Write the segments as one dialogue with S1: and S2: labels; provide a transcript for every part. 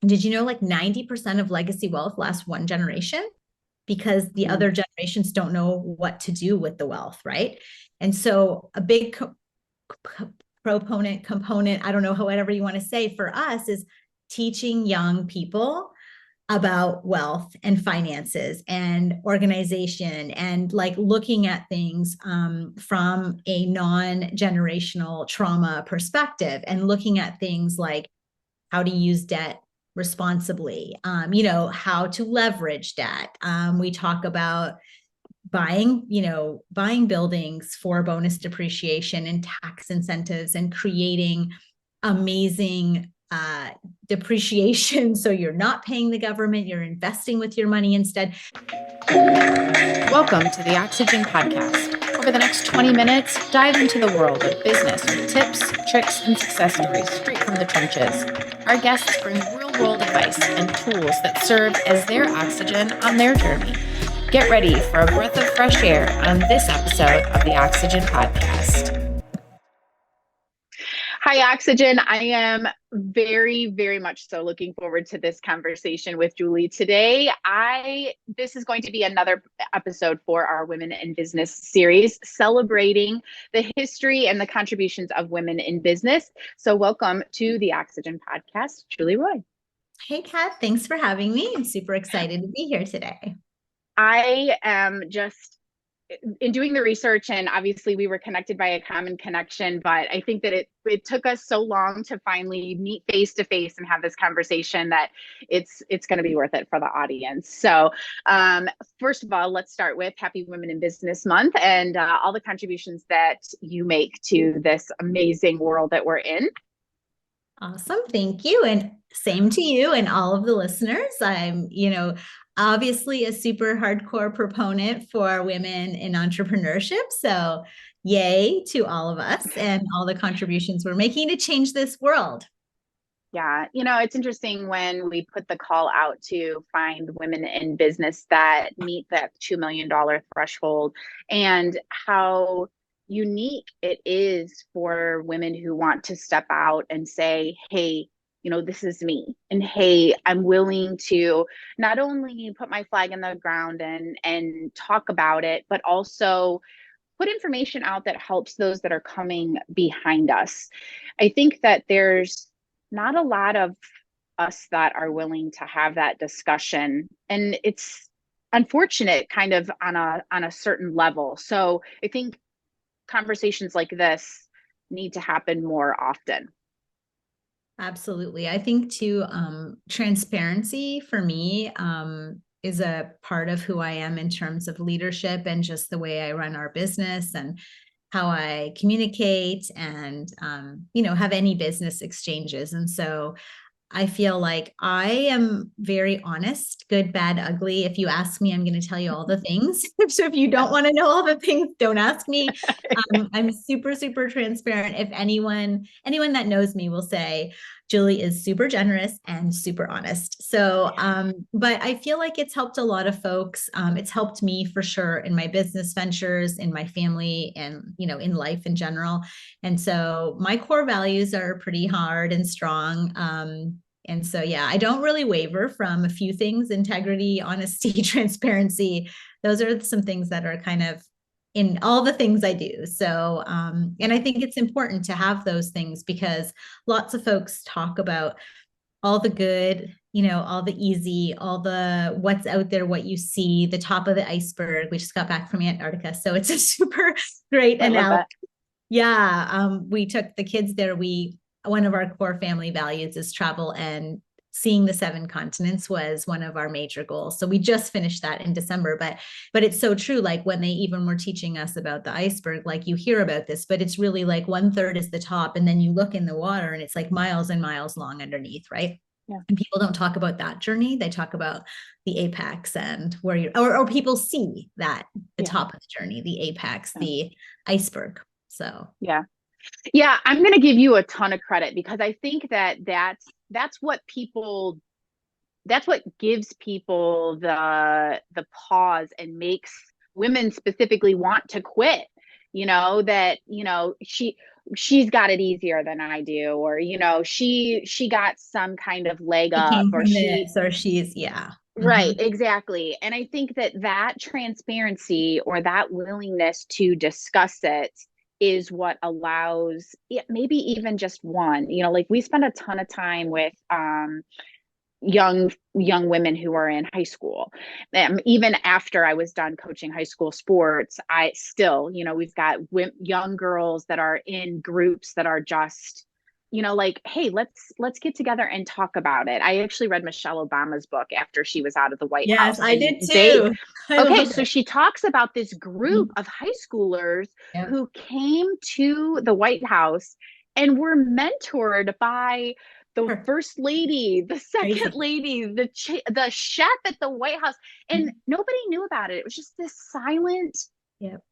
S1: Did you know like 90% of legacy wealth lasts one generation? Because the
S2: Mm.
S1: other generations don't know what to do with the wealth, right? And so a big proponent component, I don't know, whatever you want to say, for us is teaching young people about wealth and finances and organization, and like looking at things from a non-generational trauma perspective, and looking at things like how to use debt responsibly, how to leverage debt. We talk about buying buildings for bonus depreciation and tax incentives, and creating amazing depreciation so you're not paying the government, you're investing with your money instead.
S2: Welcome to the Oxygen Podcast. Over the next 20 minutes, dive into the world of business with tips, tricks, and success stories straight from the trenches. Our guests bring real-world advice and tools that serve as their oxygen on their journey. Get ready for a breath of fresh air on this episode of the Oxygen Podcast. Hi, Oxygen. I am very, very much so looking forward to this conversation with Julie today. This is going to be another episode for our Women in Business series, celebrating the history and the contributions of women in business. So welcome to the Oxygen Podcast, Julie Roy.
S1: Hey, Kat, thanks for having me. I'm super excited to be here today.
S2: I am just in doing the research, and obviously we were connected by a common connection, but I think that it took us so long to finally meet face to face and have this conversation that it's going to be worth it for the audience. So first of all, let's start with Happy Women in Business Month and all the contributions that you make to this amazing world that we're in.
S1: Awesome. Thank you. And same to you and all of the listeners. I'm, obviously a super hardcore proponent for women in entrepreneurship. So yay to all of us and all the contributions we're making to change this world.
S2: Yeah, it's interesting when we put the call out to find women in business that meet that $2 million threshold, and how unique it is for women who want to step out and say, hey, this is me. And hey, I'm willing to not only put my flag in the ground and talk about it, but also put information out that helps those that are coming behind us. I think that there's not a lot of us that are willing to have that discussion, and it's unfortunate kind of on a certain level. So I think conversations like this need to happen more often.
S1: Absolutely. I think too, transparency for me is a part of who I am in terms of leadership and just the way I run our business and how I communicate and, have any business exchanges. And so I feel like I am very honest, good, bad, ugly. If you ask me, I'm going to tell you all the things. So if you don't want to know all the things, don't ask me. I'm super, super transparent. If anyone that knows me will say, Julie is super generous and super honest. So, but I feel like it's helped a lot of folks. It's helped me for sure in my business ventures, in my family, and, in life in general. And so my core values are pretty hard and strong. And so, yeah, I don't really waver from a few things: integrity, honesty, transparency. Those are some things that are kind of in all the things I do. So, and I think it's important to have those things because lots of folks talk about all the good, all the easy, all the what's out there, what you see, the top of the iceberg. We just got back from Antarctica. So it's a super great
S2: I love
S1: analogy.
S2: that.
S1: Yeah. We took the kids there. One of our core family values is travel, and seeing the 7 continents was one of our major goals. So we just finished that in December, but it's so true. Like when they even were teaching us about the iceberg, like you hear about this, but it's really like 1/3 is the top. And then you look in the water and it's like miles and miles long underneath. Right.
S2: Yeah.
S1: And people don't talk about that journey. They talk about the apex and where or people see that the
S2: Yeah.
S1: top of the journey, the apex,
S2: Yeah.
S1: the iceberg. So
S2: Yeah. Yeah, I'm going to give you a ton of credit because I think that that's what people that's what gives people the pause and makes women specifically want to quit. That she she's got it easier than I do, or, she got some kind of leg
S1: She
S2: up,
S1: came
S2: or
S1: from
S2: she.
S1: this, or she's, yeah.
S2: Right,
S1: Mhm.
S2: exactly. And I think that transparency, or that willingness to discuss it, is what allows, yeah, maybe even just one, like we spend a ton of time with young women who are in high school. Even after I was done coaching high school sports, I still, we've got young girls that are in groups that are just, like, hey, let's get together and talk about it. I actually read Michelle Obama's book after she was out of the White
S1: Yes,
S2: House,
S1: I
S2: and
S1: did
S2: they.
S1: too. I
S2: Okay,
S1: love
S2: so
S1: it.
S2: she talks about this group
S1: Mhm.
S2: of high schoolers
S1: Yep.
S2: who came to the White House and were mentored by the
S1: Sure.
S2: first lady, the second
S1: Crazy.
S2: lady, the chef at the White House, and
S1: Mhm.
S2: nobody knew about it. It was just this silent
S1: Yep.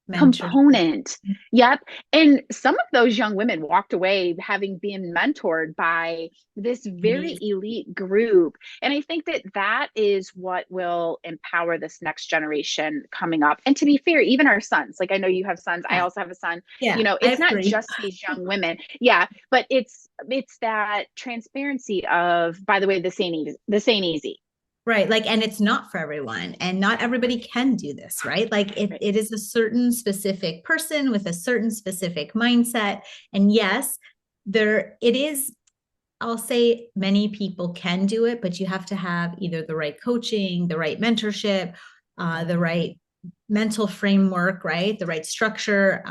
S1: Mentorship.
S2: component. Yep. And some of those young women walked away having been mentored by this very
S1: Amazing.
S2: elite group. And I think that is what will empower this next generation coming up. And to be fair, even our sons, like I know you have sons, I
S1: Yeah.
S2: also have a son,
S1: Yeah. I
S2: it's
S1: have
S2: not
S1: three.
S2: just these young women. Yeah, but it's that transparency of, by the way, this ain't easy.
S1: Right. Like, and it's not for everyone, and not everybody can do this, right? Like
S2: Right.
S1: it is a certain specific person with a certain specific mindset. And yes, it is, I'll say many people can do it, but you have to have either the right coaching, the right mentorship, the right mental framework, right? The right structure.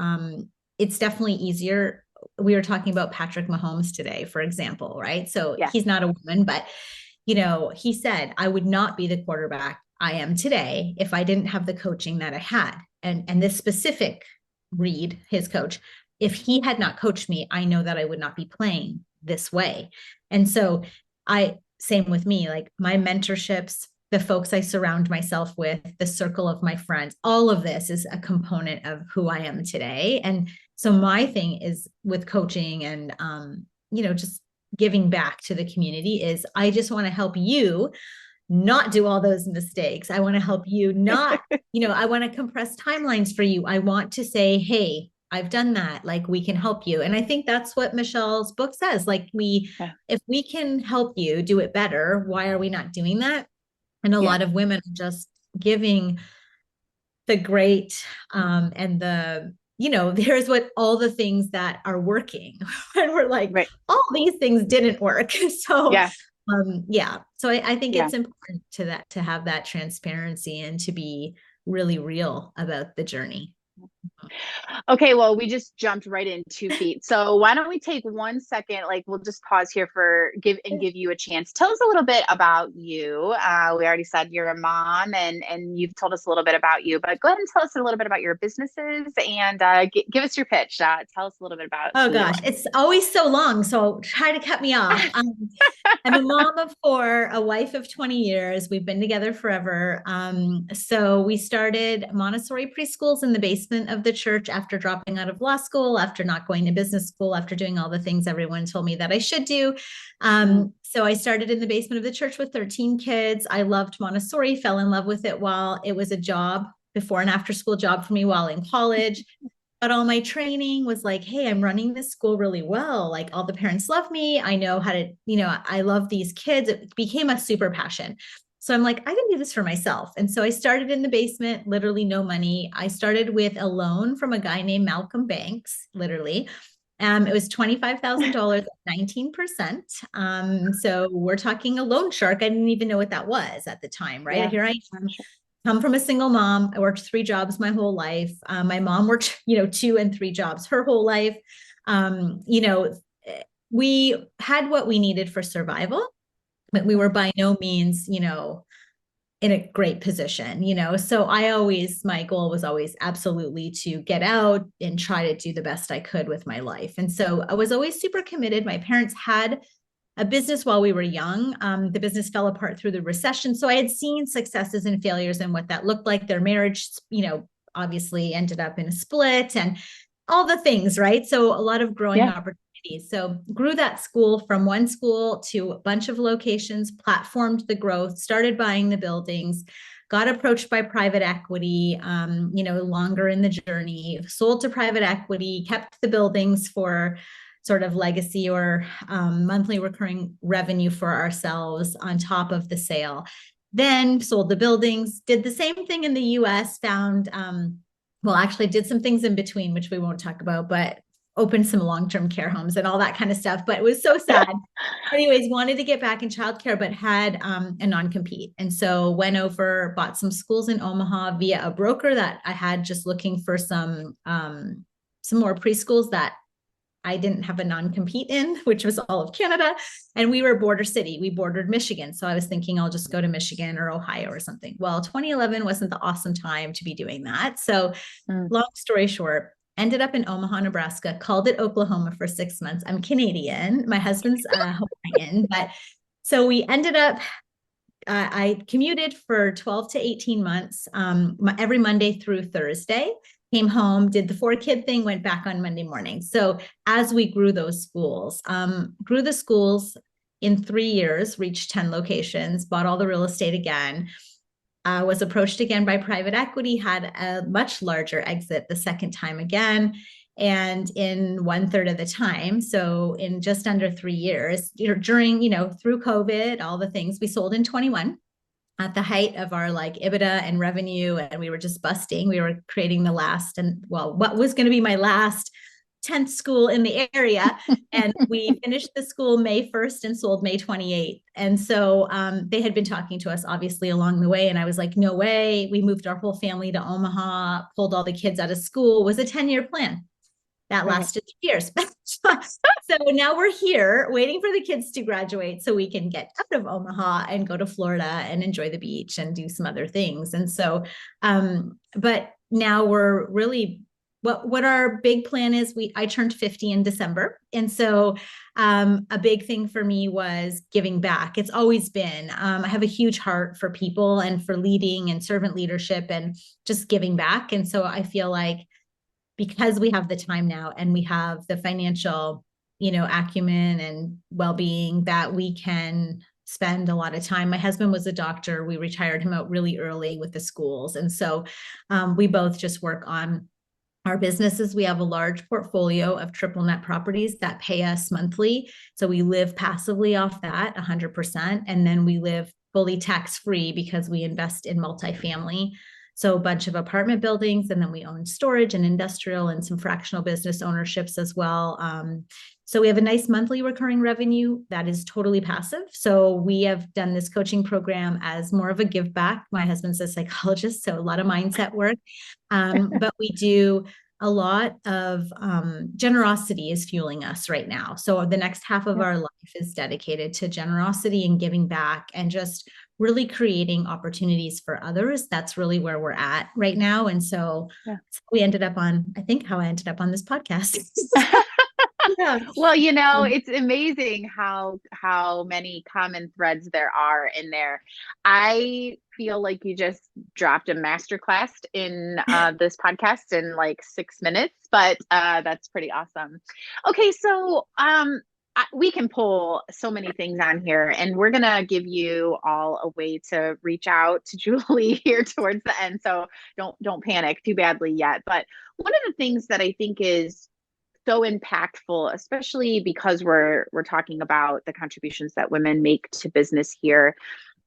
S1: It's definitely easier. We were talking about Patrick Mahomes today, for example, right? So
S2: Yeah.
S1: he's not a woman, but he said, I would not be the quarterback I am today if I didn't have the coaching that I had. And this specific Reed, his coach, if he had not coached me, I know that I would not be playing this way. And so same with me, like my mentorships, the folks I surround myself with, the circle of my friends, all of this is a component of who I am today. And so my thing is with coaching and, just giving back to the community is I just want to help you not do all those mistakes. I want to help you not, I want to compress timelines for you. I want to say, hey, I've done that. Like we can help you. And I think that's what Michelle's book says. Like
S2: Yeah.
S1: if we can help you do it better, why are we not doing that? And a
S2: Yeah.
S1: lot of women are just giving the great and here's what all the things that are working. And we're like,
S2: Right.
S1: all these things didn't work. So
S2: Yeah.
S1: yeah. So I think
S2: Yeah.
S1: it's important to have that transparency and to be really real about the journey.
S2: Okay, well, we just jumped right in 2 feet. So why don't we take 1 second? Like, we'll just pause here for give you a chance. Tell us a little bit about you. We already said you're a mom, and you've told us a little bit about you. But go ahead and tell us a little bit about your businesses, and give us your pitch. Tell us a little bit about
S1: Oh
S2: who you
S1: gosh, it's always so long. So try to cut me off.
S2: are.
S1: I'm a mom of four, a wife of 20 years. We've been together forever. So we started Montessori preschools in the basement of the church after dropping out of law school, after not going to business school, after doing all the things everyone told me that I should do.
S2: Mm.
S1: So I started in the basement of the church with 13 kids. I loved Montessori, fell in love with it while it was a job, before and after school job for me while in college. But all my training was like, hey, I'm running this school really well. Like all the parents love me. I know how to, I love these kids. It became a super passion. So I'm like, I can do this for myself. And so I started in the basement, literally no money. I started with a loan from a guy named Malcolm Banks, literally. It was $25,000 at 19%. So we're talking a loan shark. I didn't even know what that was at the time, right?
S2: Yeah.
S1: Here I am, come from a single mom. I worked 3 jobs my whole life. My mom worked, 2 and 3 jobs her whole life. We had what we needed for survival, but we were by no means, in a great position, So my goal was always absolutely to get out and try to do the best I could with my life. And so I was always super committed. My parents had a business while we were young. The business fell apart through the recession. So I had seen successes and failures and what that looked like. Their marriage, obviously ended up in a split and all the things, right? So a lot of growing
S2: Yeah.
S1: opportunities. So grew that school from one school to a bunch of locations, platformed the growth, started buying the buildings. got approached by private equity, longer in the journey, sold to private equity, kept the buildings for sort of legacy or monthly recurring revenue for ourselves on top of the sale. Then sold the buildings, did the same thing in the US, found, actually did some things in between, which we won't talk about, but opened some long-term care homes and all that kind of stuff. But it was so sad. Anyways, wanted to get back in childcare, but had a non-compete. And so went over, bought some schools in Omaha via a broker that I had, just looking for some more preschools that I didn't have a non-compete in, which was all of Canada. And we were border city. We bordered Michigan. So I was thinking I'll just go to Michigan or Ohio or something. Well, 2011 wasn't the awesome time to be doing that. So long story short, ended up in Omaha, Nebraska, called it Oklahoma for 6 months. I'm Canadian. My husband's Hawaiian. But so we ended up, I commuted for 12 to 18 months, every Monday through Thursday. Came home, did the 4-kid thing, went back on Monday morning. So as we grew those schools, grew the schools in 3 years, reached 10 locations, bought all the real estate again, was approached again by private equity, had a much larger exit the second time again, and in 1/3 of the time. So in just under 3 years, during, through COVID, all the things, we sold in 21. At the height of our EBITDA and revenue, and we were just busting. We were creating the last, and what was going to be my last 10th school in the area. And we finished the school May 1st and sold May 28th. And so they had been talking to us obviously along the way. And I was like, no way. We moved our whole family to Omaha, pulled all the kids out of school. It was a 10-year plan. That lasted 3 years. So now we're here waiting for the kids to graduate so we can get out of Omaha and go to Florida and enjoy the beach and do some other things. And so, but now we're really, what our big plan is, I turned 50 in December. And so a big thing for me was giving back. It's always been, I have a huge heart for people and for leading and servant leadership and just giving back. And so I feel like, because we have the time now and we have the financial, acumen and well-being, that we can spend a lot of time. My husband was a doctor. We retired him out really early with the schools. And so we both just work on our businesses. We have a large portfolio of triple net properties that pay us monthly. So we live passively off that 100%. And then we live fully tax-free because we invest in multifamily. So a bunch of apartment buildings, and then we own storage and industrial and some fractional business ownerships as well. So we have a nice monthly recurring revenue that is totally passive. So we have done this coaching program as more of a give back. My husband's a psychologist, so a lot of mindset work. But we do a lot of generosity is fueling us right now. So the next half of our life is dedicated to generosity and giving back and just really creating opportunities for others. That's really where we're at right now. And so we ended up on, I think how I ended up on this podcast.
S2: Yeah. Well, it's amazing how many common threads there are in there. I feel like you just dropped a masterclass in this podcast in 6 minutes, but that's pretty awesome. Okay, so we can pull so many things on here, and we're gonna give you all a way to reach out to Julie here towards the end. So don't panic too badly yet. But one of the things that I think is so impactful, especially because we're talking about the contributions that women make to business here,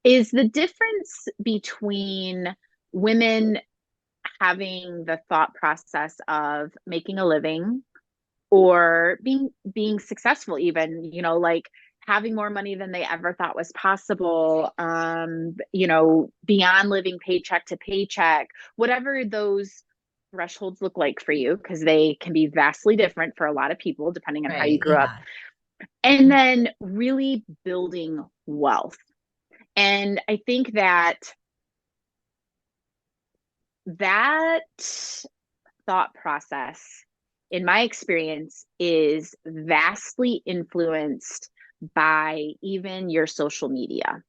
S2: is the difference between women having the thought process of making a living or being successful, even, having more money than they ever thought was possible, beyond living paycheck to paycheck, whatever those thresholds look like for you, because they can be vastly different for a lot of people depending on how you grew up. And then really building wealth. And I think that thought process, in my experience, is vastly influenced by even your social media.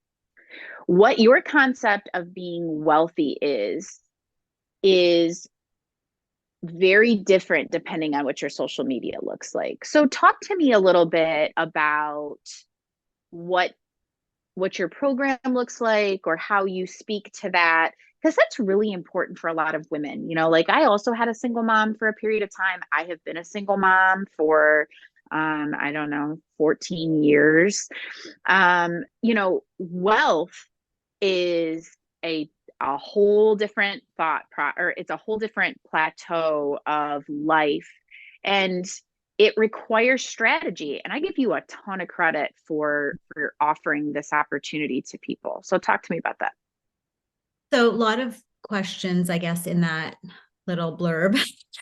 S2: What your concept of being wealthy is very different depending on what your social media looks like. So talk to me a little bit about what what your program looks like or how you speak to that, because that's really important for a lot of women. Like I also had a single mom for a period of time. I have been a single mom for I don't know, 14 years. Wealth is a whole different or it's a whole different plateau of life, and it requires strategy. And I give you a ton of credit for offering this opportunity to people. So talk to me about that.
S1: So a lot of questions, I guess, in that little blurb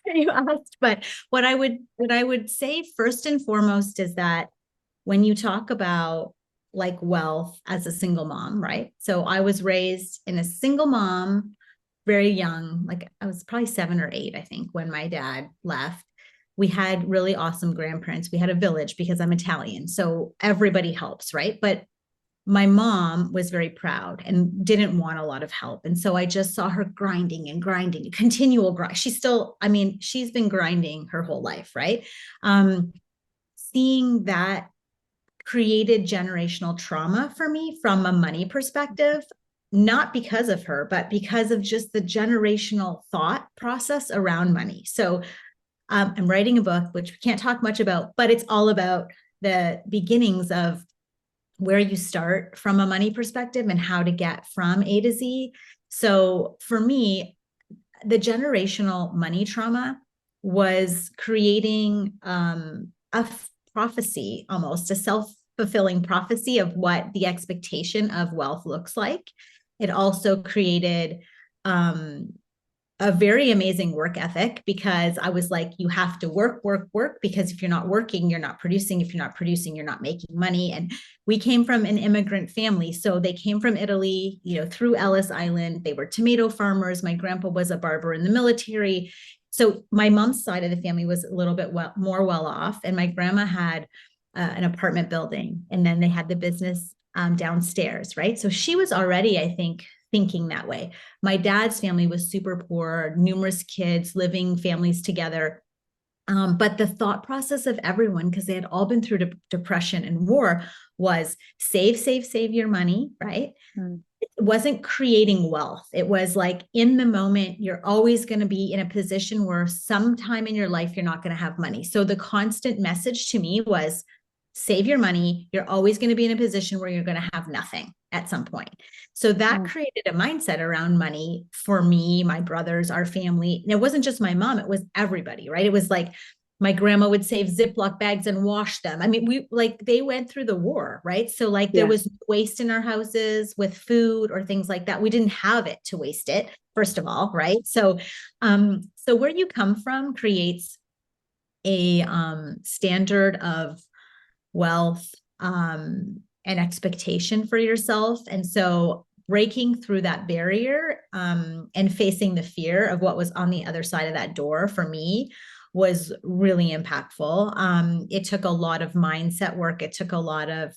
S1: that you asked. But what I would say first and foremost is that when you talk about like wealth as a single mom, right? So I was raised in a single mom, very young, like I was probably 7 or 8, I think, when my dad left. We had really awesome grandparents. We had a village because I'm Italian. So everybody helps, right? But my mom was very proud and didn't want a lot of help. And so I just saw her grinding and grinding, continual grind. She's still, I mean, she's been grinding her whole life, right? Seeing that created generational trauma for me from a money perspective, not because of her, but because of just the generational thought process around money. So I'm writing a book, which we can't talk much about, but it's all about the beginnings of where you start from a money perspective and how to get from A to Z. So for me, the generational money trauma was creating a prophecy, almost a self-fulfilling prophecy of what the expectation of wealth looks like. It also created a very amazing work ethic, because I was like, you have to work, work, work, because if you're not working, you're not producing. If you're not producing, you're not making money. And we came from an immigrant family. So they came from Italy, through Ellis Island. They were tomato farmers. My grandpa was a barber in the military. So my mom's side of the family was a little bit more well off. And my grandma had an apartment building, and then they had the business downstairs, right? So she was already, I think, thinking that way. My dad's family was super poor, numerous kids, living families together. But the thought process of everyone, because they had all been through depression and war, was save, save, save your money, right? Mm. It wasn't creating wealth. It was like in the moment, you're always going to be in a position where sometime in your life, you're not going to have money. So the constant message to me was save your money. You're always going to be in a position where you're going to have nothing at some point. So that created a mindset around money for me, my brothers, our family. And it wasn't just my mom, it was everybody, right? It was like my grandma would save Ziploc bags and wash them. I mean, they went through the war, right? So like there was waste in our houses with food or things like that. We didn't have it to waste it, first of all, right? So where you come from creates a standard of wealth and expectation for yourself. And so breaking through that barrier and facing the fear of what was on the other side of that door for me was really impactful. It took a lot of mindset work. It took a lot of,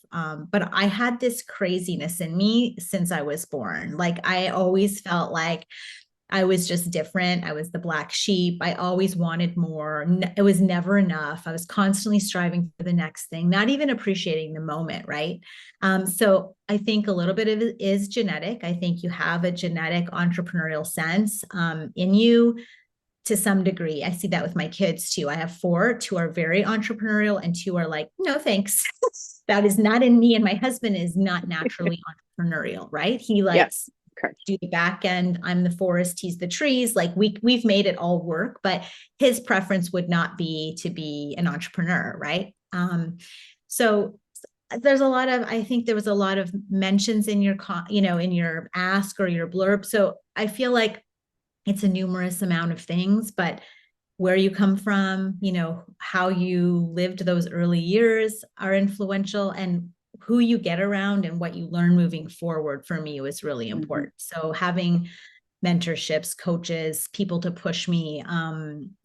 S1: but I had this craziness in me since I was born. Like I always felt like I was just different. I was the black sheep. I always wanted more. It was never enough. I was constantly striving for the next thing, not even appreciating the moment, right? So I think a little bit of it is genetic. I think you have a genetic entrepreneurial sense in you to some degree. I see that with my kids too. I have 4, 2 are very entrepreneurial and 2 are like, no, thanks. That is not in me. And my husband is not naturally entrepreneurial, right? He likes do the back end. I'm the forest, he's the trees. Like we've made it all work, but his preference would not be to be an entrepreneur, right? So there's a lot of, I think there was a lot of mentions in your, in your ask or your blurb. So I feel like it's a numerous amount of things, but where you come from, how you lived those early years are influential, and who you get around and what you learn moving forward for me was really important. So having mentorships, coaches, people to push me.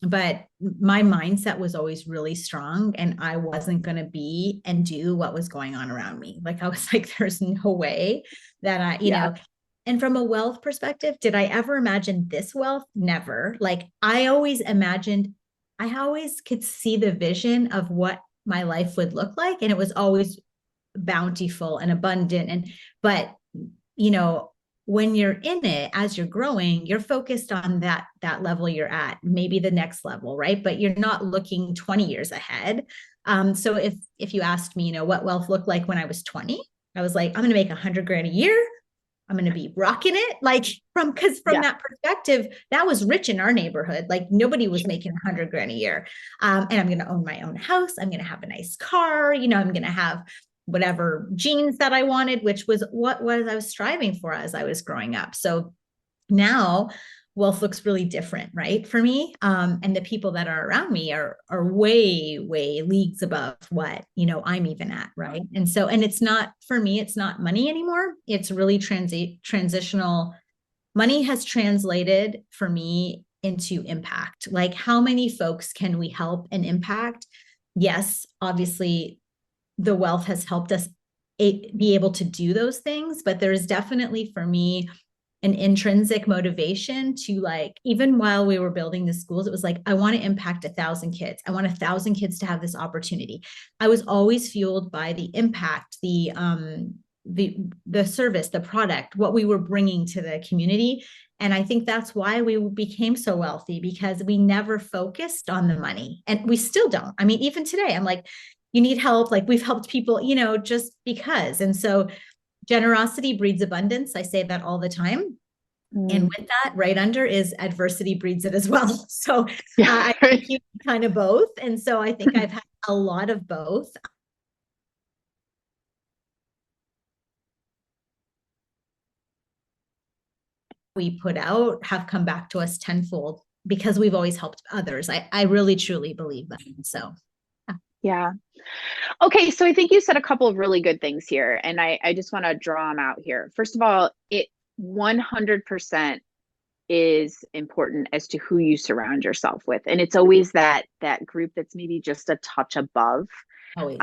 S1: But my mindset was always really strong, and I wasn't going to be and do what was going on around me. Like I was like, there's no way that I, know. And from a wealth perspective, did I ever imagine this wealth? Never. Like I always could see the vision of what my life would look like. And it was always bountiful and abundant. But you know, when you're in it, as you're growing, you're focused on that level you're at, maybe the next level, right? But you're not looking 20 years ahead. So if you asked me, you know, what wealth looked like when I was 20, I was like, I'm going to make 100 grand a year. I'm going to be rocking it. Like because from
S2: Yeah.
S1: that perspective, that was rich in our neighborhood. Like nobody was making 100 grand a year. And I'm going to own my own house. I'm going to have a nice car. You know, I'm going to have whatever genes that I wanted, which was what I was striving for as I was growing up. So now wealth looks really different, right? For me. And the people that are around me are way, way leagues above what, you know, I'm even at, right? And so, and it's not, for me, it's not money anymore. It's really transitional. Money has translated for me into impact. Like how many folks can we help and impact? Yes, obviously the wealth has helped us be able to do those things, but there is definitely for me an intrinsic motivation to, like, even while we were building the schools, it was like, I want to impact 1,000 kids. I want 1,000 kids to have this opportunity. I was always fueled by the impact, the service, the product, what we were bringing to the community. And I think that's why we became so wealthy, because we never focused on the money, and we still don't. I mean, even today, I'm like, you need help. Like we've helped people, you know, just because. And so generosity breeds abundance. I say that all the time. And with that, right under is adversity breeds it as well. So
S2: Yeah.
S1: I think you kind of both. And so I think I've had a lot of both. We put out have come back to us tenfold because we've always helped others. I really truly believe that. So
S2: Yeah. Okay, so I think you said a couple of really good things here, and I just want to draw them out here. First of all, it 100% is important as to who you surround yourself with, and it's always that group that's maybe just a touch above.
S1: always.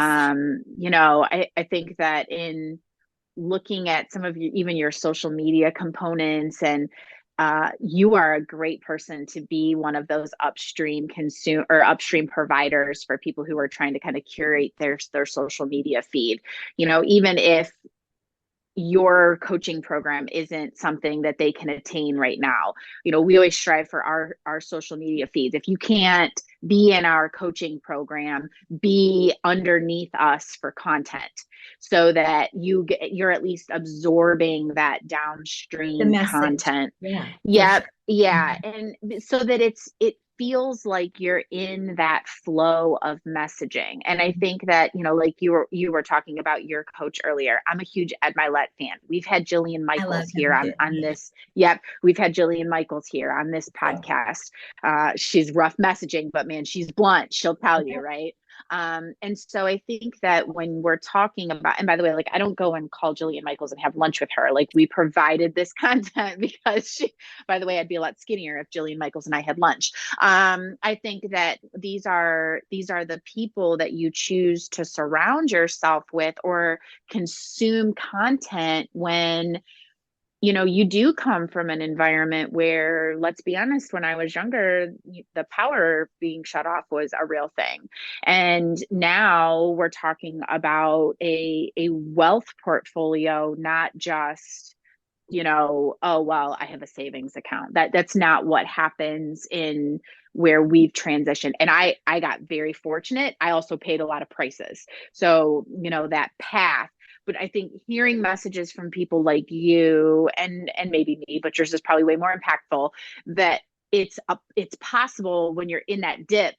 S2: You know, I think that in looking at some of your, even your social media components, and you are a great person to be one of those upstream consume or upstream providers for people who are trying to kind of curate their social media feed. You know, even if your coaching program isn't something that they can attain right now, you know, we always strive for our social media feeds. If you can't be in our coaching program, be underneath us for content, so that you're at least absorbing that
S1: The
S2: downstream
S1: message.
S2: content.
S1: Yeah, for
S2: Yep.
S1: sure.
S2: Yeah. And so that it feels like you're in that flow of messaging. And I think that, you know, like you were talking about your coach earlier. I'm a huge Ed Milet fan. We've had Jillian
S1: I love
S2: Michaels here
S1: him too.
S2: on
S1: Yeah.
S2: this. Yep. We've had Jillian Michaels here on this podcast. She's rough messaging, but man, she's blunt. She'll tell you, right? And so I think that when we're talking about, and by the way, like I don't go and call Jillian Michaels and have lunch with her. Like we provided this content because she, by the way, I'd be a lot skinnier if Jillian Michaels and I had lunch. I think that these are the people that you choose to surround yourself with or consume content when, you know, you do come from an environment where, let's be honest, when I was younger, the power being shut off was a real thing. And now we're talking about a wealth portfolio, not just, you know, oh, well, I have a savings account. That's not what happens in where we've transitioned. And I got very fortunate. I also paid a lot of prices. So, you know, that path. But I think hearing messages from people like you and maybe me, but yours is probably way more impactful, that it's possible when you're in that dip,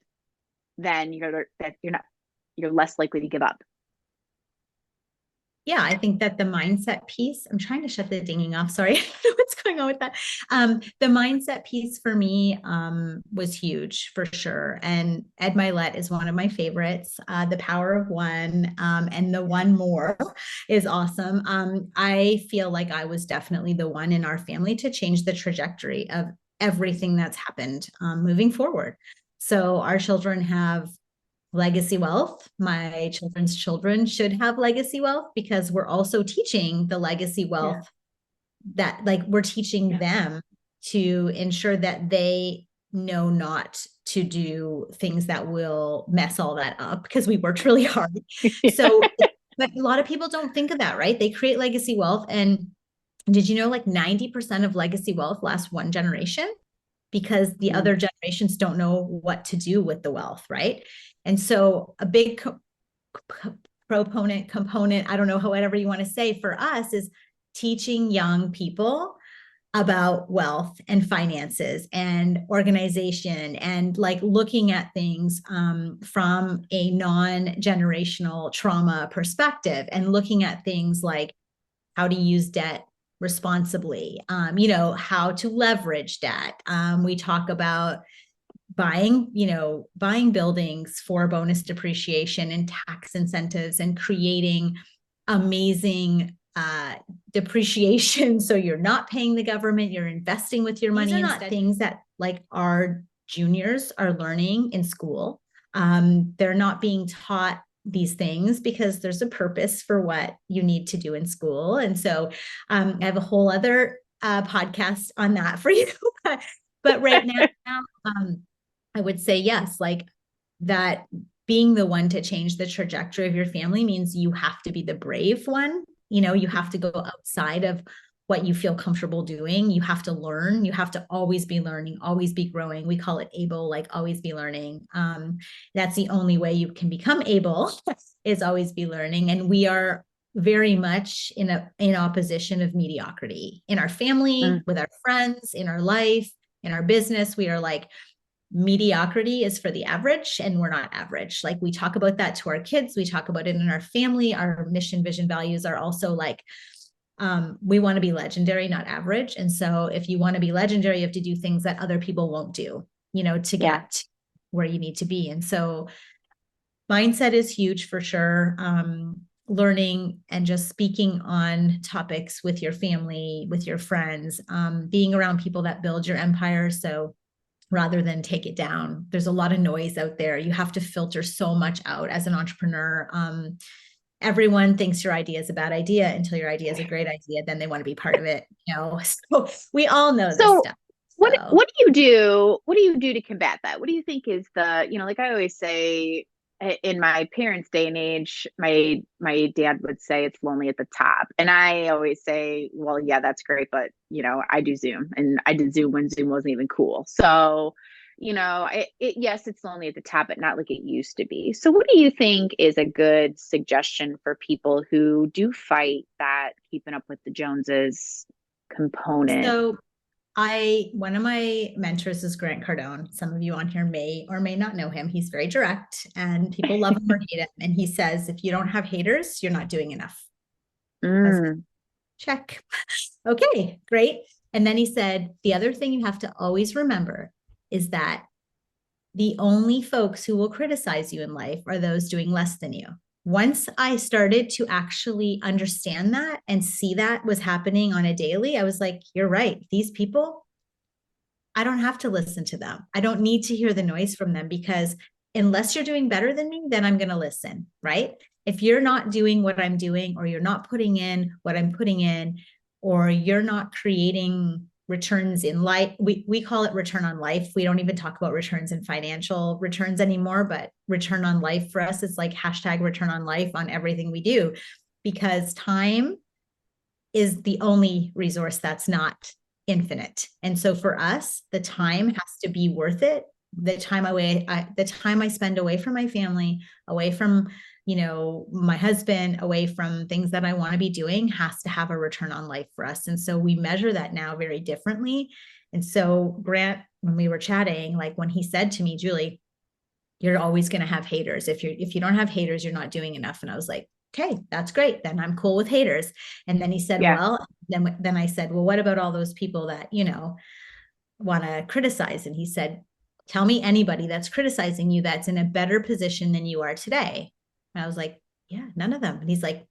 S2: then you're less likely to give up.
S1: Yeah, I think that the mindset piece, I'm trying to shut the dinging off. Sorry, I don't know what's going on with that. The mindset piece for me was huge for sure. And Ed Milet is one of my favorites. The Power of One and the One More is awesome. I feel like I was definitely the one in our family to change the trajectory of everything that's happened moving forward. So our children have legacy wealth. My children's children should have legacy wealth because we're also teaching the legacy
S2: Yeah.
S1: wealth that, like, we're teaching
S2: Yeah.
S1: them to ensure that they know not to do things that will mess all that up because we worked really hard. So But a lot of people don't think of that, right? They create legacy wealth. And did you know like 90% of legacy wealth lasts one generation? Because the
S2: Mm.
S1: other generations don't know what to do with the wealth, right? And so a big component, I don't know, however you want to say, for us is teaching young people about wealth and finances and organization and like looking at things from a non-generational trauma perspective and looking at things like how to use debt responsibly, how to leverage debt. We talk about buying buildings for bonus depreciation and tax incentives and creating amazing depreciation. So you're not paying the government, you're investing with your money. These are not things that like our juniors are learning in school. They're not being taught these things because there's a purpose for what you need to do in school. And so I have a whole other podcast on that for you. But right now, I would say yes, like that being the one to change the trajectory of your family means you have to be the brave one. You have to go outside of what you feel comfortable doing. You have to learn. You have to always be learning, always be growing. We call it able, like always be learning. That's the only way you can become able is always be learning. And we are very much in opposition of mediocrity in our family, with our friends, in our life, in our business. We are like, mediocrity is for the average and we're not average. Like we talk about that to our kids, we talk about it in our family. Our mission, vision, values are also like we want to be legendary, not average. And so if you want to be legendary, you have to do things that other people won't do, to get where you need to be. And so mindset is huge for sure. Learning and just speaking on topics with your family, with your friends, being around people that build your empire. So rather than take it down. There's a lot of noise out there. You have to filter so much out as an entrepreneur. Everyone thinks your idea is a bad idea until your idea is a great idea. Then they want to be part of it. So we all know this stuff.
S2: What do you do? What do you do to combat that? What do you think is like I always say, in my parents' day and age, my dad would say it's lonely at the top. And I always say, well, yeah, that's great, but I do Zoom, and I did Zoom when Zoom wasn't even cool. So, yes, it's lonely at the top, but not like it used to be. So what do you think is a good suggestion for people who do fight that keeping up with the Joneses component?
S1: So one of my mentors is Grant Cardone. Some of you on here may or may not know him. He's very direct and people love him or hate him. And he says, if you don't have haters, you're not doing enough. Check. Okay, great. And then he said, the other thing you have to always remember is that the only folks who will criticize you in life are those doing less than you. Once I started to actually understand that and see that was happening on a daily, I was like, you're right. These people, I don't have to listen to them. I don't need to hear the noise from them because unless you're doing better than me, then I'm going to listen, right? If you're not doing what I'm doing, or you're not putting in what I'm putting in, or you're not creating returns in life, we call it return on life. We don't even talk about returns in financial returns anymore, but return on life for us is like hashtag return on life on everything we do, because time is the only resource that's not infinite. And so for us, the time has to be worth it. The time I spend away from my family, away from my husband, away from things that I want to be doing, has to have a return on life for us. And so we measure that now very differently. And so Grant, when we were chatting, like when he said to me, Julie, you're always going to have haters. If you don't have haters, you're not doing enough. And I was like, okay, that's great. Then I'm cool with haters. And then he said, well, then I said, well, what about all those people that, want to criticize? And he said, tell me anybody that's criticizing you that's in a better position than you are today. And I was like, yeah, none of them. And he's like,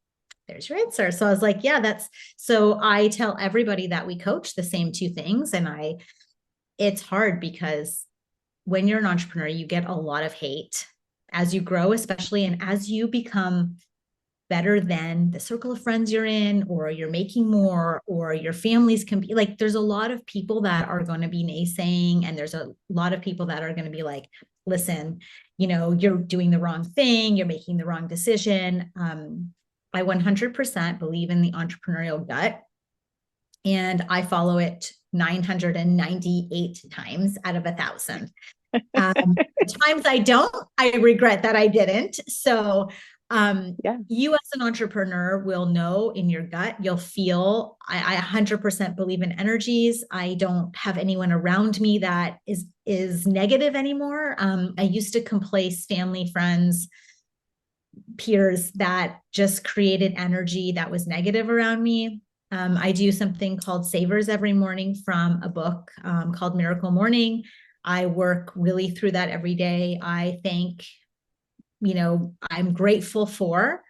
S1: there's your answer. So I was like, yeah, so I tell everybody that we coach the same two things. And it's hard because when you're an entrepreneur, you get a lot of hate as you grow, especially, and as you become better than the circle of friends you're in, or you're making more, or your family's like, there's a lot of people that are going to be naysaying, and there's a lot of people that are going to be like, listen, you're doing the wrong thing, you're making the wrong decision. I 100% believe in the entrepreneurial gut, and I follow it 998 times out of 1,000. The times I don't, I regret that I didn't. So
S2: Yeah.
S1: you as an entrepreneur will know in your gut, you'll feel, I 100% believe in energies. I don't have anyone around me that is negative anymore. I used to complace family, friends, peers that just created energy that was negative around me. I do something called Savers every morning from a book called Miracle Morning. I work really through that every day. I thank, I'm grateful for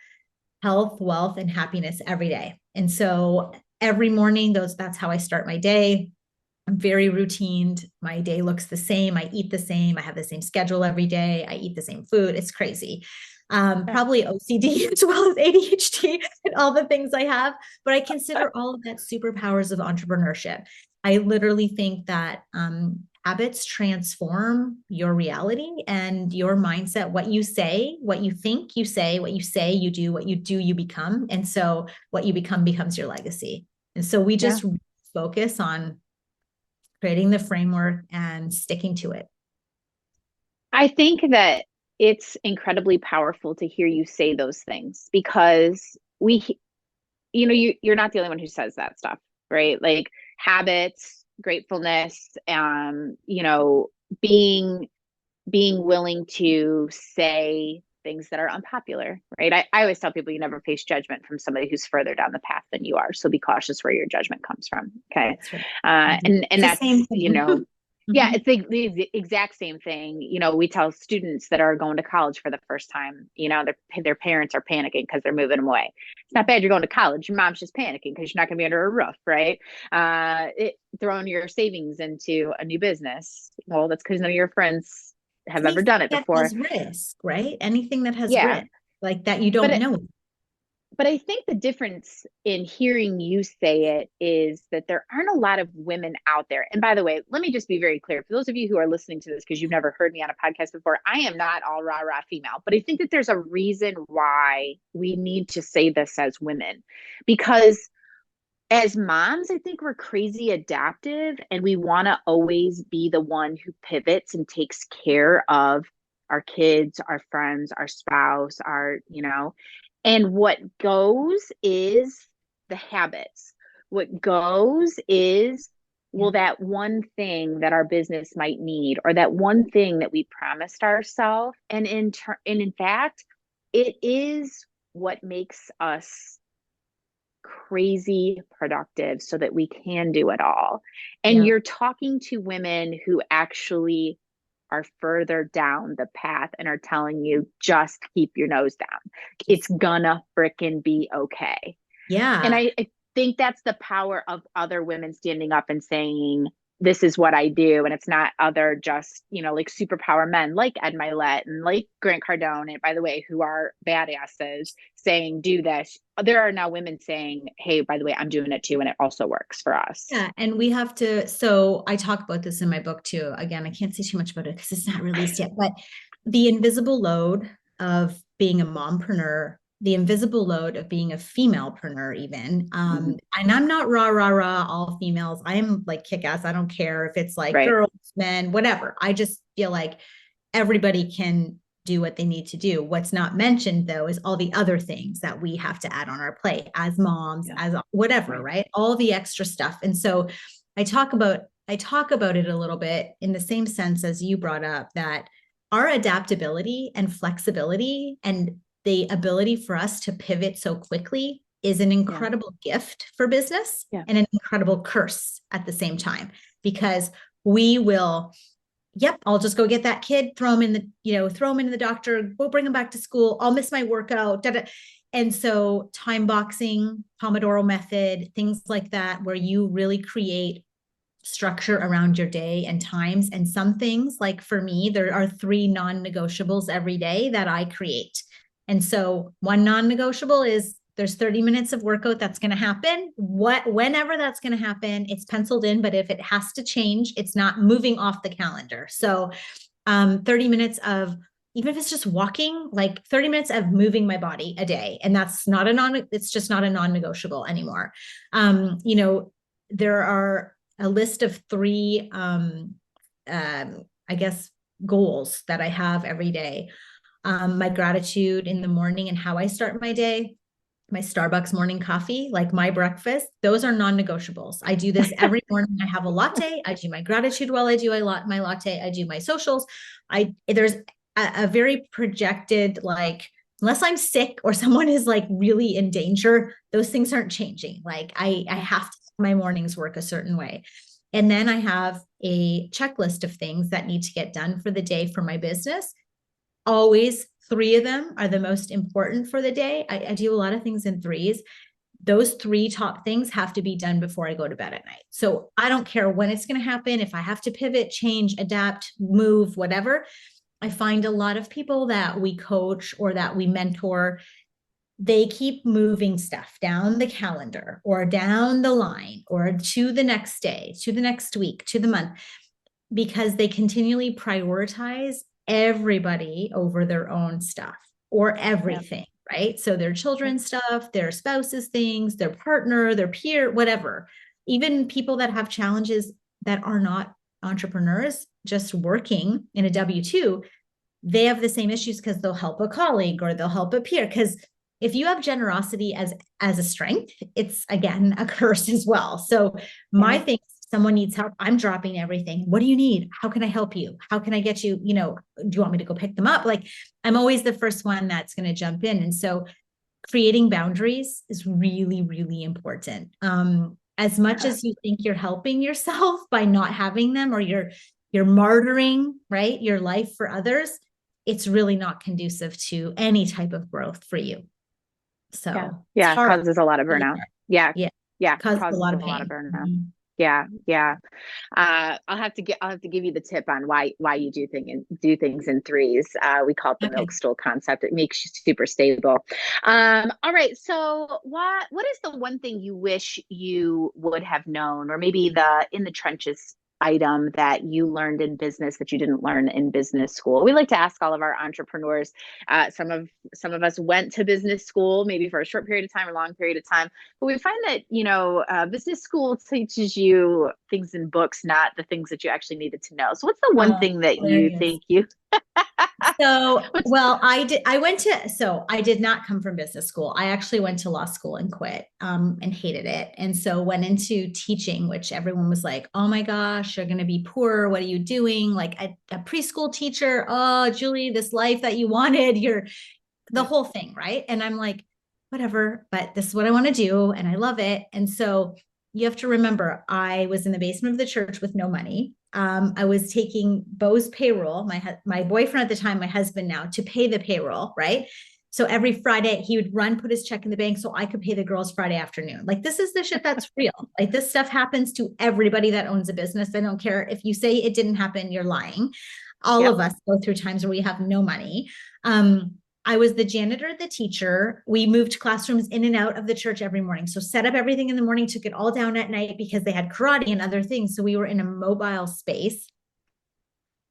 S1: health, wealth, and happiness every day. And so every morning, that's how I start my day. I'm very routined. My day looks the same. I eat the same. I have the same schedule every day. I eat the same food. It's crazy. Probably OCD as well as ADHD and all the things I have, but I consider all of that superpowers of entrepreneurship. I literally think that habits transform your reality and your mindset. What you say, what you think, you say, what you say, you do, what you do, you become. And so what you become becomes your legacy. And so we just focus on creating the framework and sticking to it.
S2: I think that it's incredibly powerful to hear you say those things because you're not the only one who says that stuff, right? Like habits, gratefulness, being willing to say things that are unpopular, right? I always tell people you never face judgment from somebody who's further down the path than you are. So be cautious where your judgment comes from. Okay.
S1: That's right.
S2: And that's, yeah,
S1: Mhm.
S2: it's the exact same thing. We tell students that are going to college for the first time, their parents are panicking because they're moving them away. It's not bad you're going to college. Your mom's just panicking because you're not going to be under a roof, right? Throwing your savings into a new business. Well, that's because none of your friends have ever
S1: Anything
S2: done it
S1: that
S2: before.
S1: has risk, right? Anything that has
S2: Yeah.
S1: risk, like that you don't know.
S2: But I think the difference in hearing you say it is that there aren't a lot of women out there. And by the way, let me just be very clear. For those of you who are listening to this because you've never heard me on a podcast before, I am not all rah rah female. But I think that there's a reason why we need to say this as women. Because as moms, I think we're crazy adaptive and we want to always be the one who pivots and takes care of our kids, our friends, our spouse, and what goes is the habits. What goes is, well, that one thing that our business might need, or that one thing that we promised ourselves. And in fact, it is what makes us crazy productive so that we can do it all. And you're talking to women who actually are further down the path and are telling you just keep your nose down. It's gonna fricking be okay.
S1: Yeah.
S2: And I think that's the power of other women standing up and saying, this is what I do. And it's not other just, like superpower men like Ed Milet and like Grant Cardone, and by the way, who are badasses saying, do this. There are now women saying, hey, by the way, I'm doing it too. And it also works for us.
S1: Yeah. And we have to, so I talk about this in my book too. Again, I can't say too much about it because it's not released yet, but the invisible load of being a mompreneur, the invisible load of being a femalepreneur even. And I'm not rah, rah, rah, all females. I am like kick-ass. I don't care if it's like girls, men, whatever. I just feel like everybody can do what they need to do. What's not mentioned though is all the other things that we have to add on our plate as moms, as whatever, right? All the extra stuff. And so I talk about it a little bit in the same sense as you brought up, that our adaptability and flexibility and the ability for us to pivot so quickly is an incredible gift for business and an incredible curse at the same time, because we will, I'll just go get that kid, throw him into the doctor, we'll bring him back to school. I'll miss my workout. And so time boxing, Pomodoro method, things like that, where you really create structure around your day and times. And some things, like for me, there are 3 non-negotiables every day that I create. And so one non-negotiable is there's 30 minutes of workout that's going to happen. Whenever that's going to happen, it's penciled in. But if it has to change, it's not moving off the calendar. So 30 minutes of even if it's just walking, like 30 minutes of moving my body a day. And that's not it's just not a non-negotiable anymore. You know, there are a list of three, I guess, goals that I have every day. My gratitude in the morning and how I start my day, my Starbucks morning coffee, like my breakfast, those are non-negotiables. I do this every morning. I have a latte. I do my gratitude while I do my latte. I do my socials. There's a very projected, like, unless I'm sick or someone is like really in danger, those things aren't changing. Like I have to my mornings work a certain way. And then I have a checklist of things that need to get done for the day for my business. Always three of them are the most important for the day. I do a lot of things in threes. Those three top things have to be done before I go to bed at night. So I don't care when it's going to happen. If I have to pivot, change, adapt, move, whatever. I find a lot of people that we coach or that we mentor, they keep moving stuff down the calendar or down the line or to the next day, to the next week, to the month, because they continually prioritize everybody over their own stuff or everything, right? So their children's stuff, their spouse's things, their partner, their peer, whatever. Even people that have challenges that are not entrepreneurs, just working in a W-2, they have the same issues because they'll help a colleague or they'll help a peer. Because if you have generosity as a strength, it's again a curse as well. So my thing, someone needs help, I'm dropping everything. What do you need? How can I help you? How can I get you, you know, do you want me to go pick them up? Like, I'm always the first one that's going to jump in. And so creating boundaries is really, really important. As much as you think you're helping yourself by not having them, or you're martyring, right, your life for others, it's really not conducive to any type of growth for you. So it's
S2: it
S1: hard.
S2: causes a lot of burnout. Yeah,
S1: Yeah.
S2: causes
S1: A lot of
S2: a lot of
S1: pain.
S2: burnout.
S1: Mm-hmm.
S2: Yeah. I'll have to give you the tip on why you do things in threes. We call it the
S1: Okay.
S2: milk stool concept. It makes you super stable. All right. So what is the one thing you wish you would have known, or maybe the in the trenches item that you learned in business that you didn't learn in business school? We like to ask all of our entrepreneurs. Some of us went to business school, maybe for a short period of time or long period of time, but we find that, business school teaches you things in books, not the things that you actually needed to know. So what's the one
S1: Oh,
S2: thing that you
S1: hilarious.
S2: think you,
S1: So,
S2: what's,
S1: well, I did not come from business school. I actually went to law school and quit, and hated it. And so went into teaching, which everyone was like, oh my gosh, you're going to be poor. What are you doing? Like a preschool teacher. Oh, Julie, this life that you wanted, you're the whole thing. Right. And I'm like, whatever, but this is what I want to do. And I love it. And so you have to remember, I was in the basement of the church with no money. I was taking Bo's payroll, my boyfriend at the time, my husband now, to pay the payroll, right? So every Friday he would put his check in the bank so I could pay the girls Friday afternoon. Like, this is the shit that's real. Like, this stuff happens to everybody that owns a business. I don't care if you say it didn't happen, you're lying. All of us go through times where we have no money. I was the janitor, the teacher. We moved classrooms in and out of the church every morning. So set up everything in the morning, took it all down at night because they had karate and other things. So we were in a mobile space.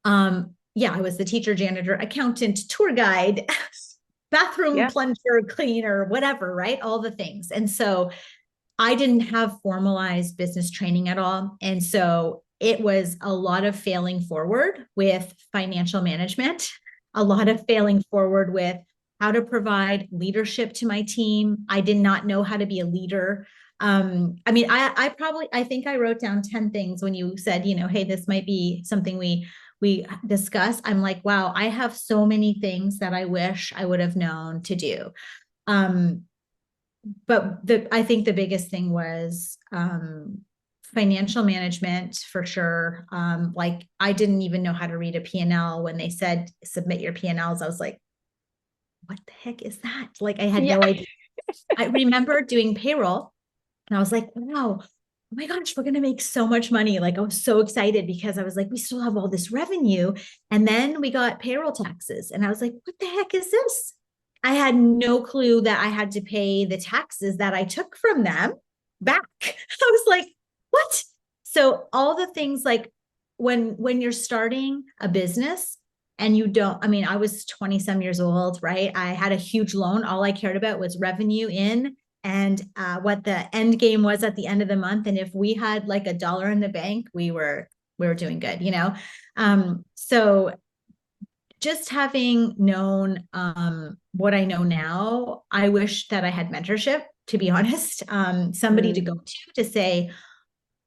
S1: I was the teacher, janitor, accountant, tour guide, bathroom plunger, cleaner, whatever, right? All the things. And so I didn't have formalized business training at all. And so it was a lot of failing forward with financial management, a lot of failing forward with how to provide leadership to my team. I did not know how to be a leader. I think I wrote down 10 things when you said, hey, this might be something we discuss. I'm like, wow, I have so many things that I wish I would have known to do. But I think the biggest thing was financial management for sure. Like, I didn't even know how to read a P&L. When they said submit your P&Ls, I was like, what the heck is that? Like, I had no idea. I remember doing payroll and I was like, wow, oh my gosh, we're going to make so much money. Like, I was so excited because I was like, we still have all this revenue. And then we got payroll taxes. And I was like, what the heck is this? I had no clue that I had to pay the taxes that I took from them back. I was like, what? So all the things, like when you're starting a business, and you don't, I mean, I was 20 some years old, right? I had a huge loan. All I cared about was revenue in and what the end game was at the end of the month. And if we had like a dollar in the bank, we were doing good, you know? So just having known what I know now, I wish that I had mentorship, to be honest, somebody to go to say,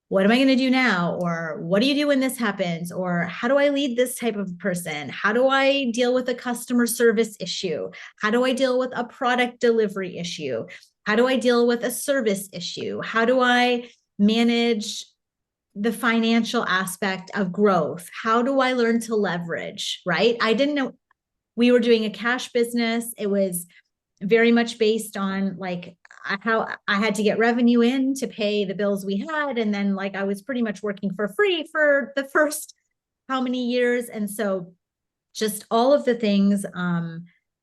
S1: what am I going to do now? Or what do you do when this happens? Or how do I lead this type of person? How do I deal with a customer service issue? How do I deal with a product delivery issue? How do I deal with a service issue? How do I manage the financial aspect of growth? How do I learn to leverage? Right? I didn't know we were doing a cash business. It was very much based on like how I had to get revenue in to pay the bills we had. And then like I was pretty much working for free for the first how many years. And so just all of the things,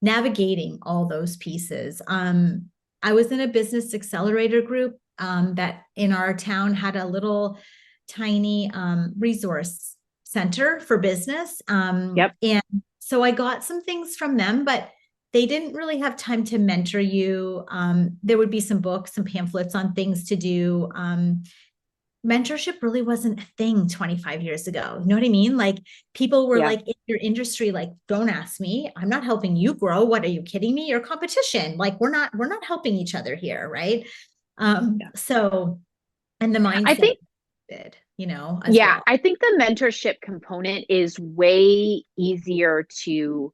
S1: navigating all those pieces. I was in a business accelerator group that in our town had a little tiny resource center for business.
S2: Yep.
S1: And so I got some things from them, but they didn't really have time to mentor you. There would be some books, some pamphlets on things to do. Mentorship really wasn't a thing 25 years ago. You know what I mean? Like people were
S2: Yeah.
S1: like in your industry, like, don't ask me. I'm not helping you grow. What are you kidding me? You're competition. Like we're not helping each other here. Right.
S2: Yeah.
S1: So, and the
S2: I
S1: mindset
S2: think,
S1: did, you know, as
S2: yeah,
S1: well.
S2: I think the mentorship component is way easier to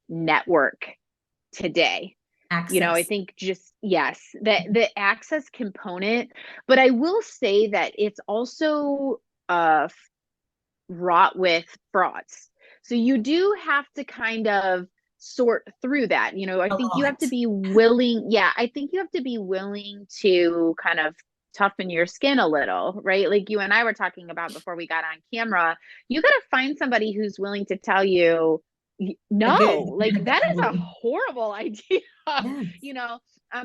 S2: network today. You know, I
S1: Access.
S2: think just yes, the access component, but I will say that it's also wrought with frauds. So you do have to kind of sort through that. You know, I
S1: A
S2: think you have to
S1: lot.
S2: be willing. Yeah, I think you have to be willing to kind of toughen your skin a little, right? Like you and I were talking about before we got on camera. You got to find somebody who's willing to tell you,
S1: A
S2: no,
S1: good,
S2: like
S1: a good
S2: that is a
S1: idea.
S2: horrible idea,
S1: Yes.
S2: you know,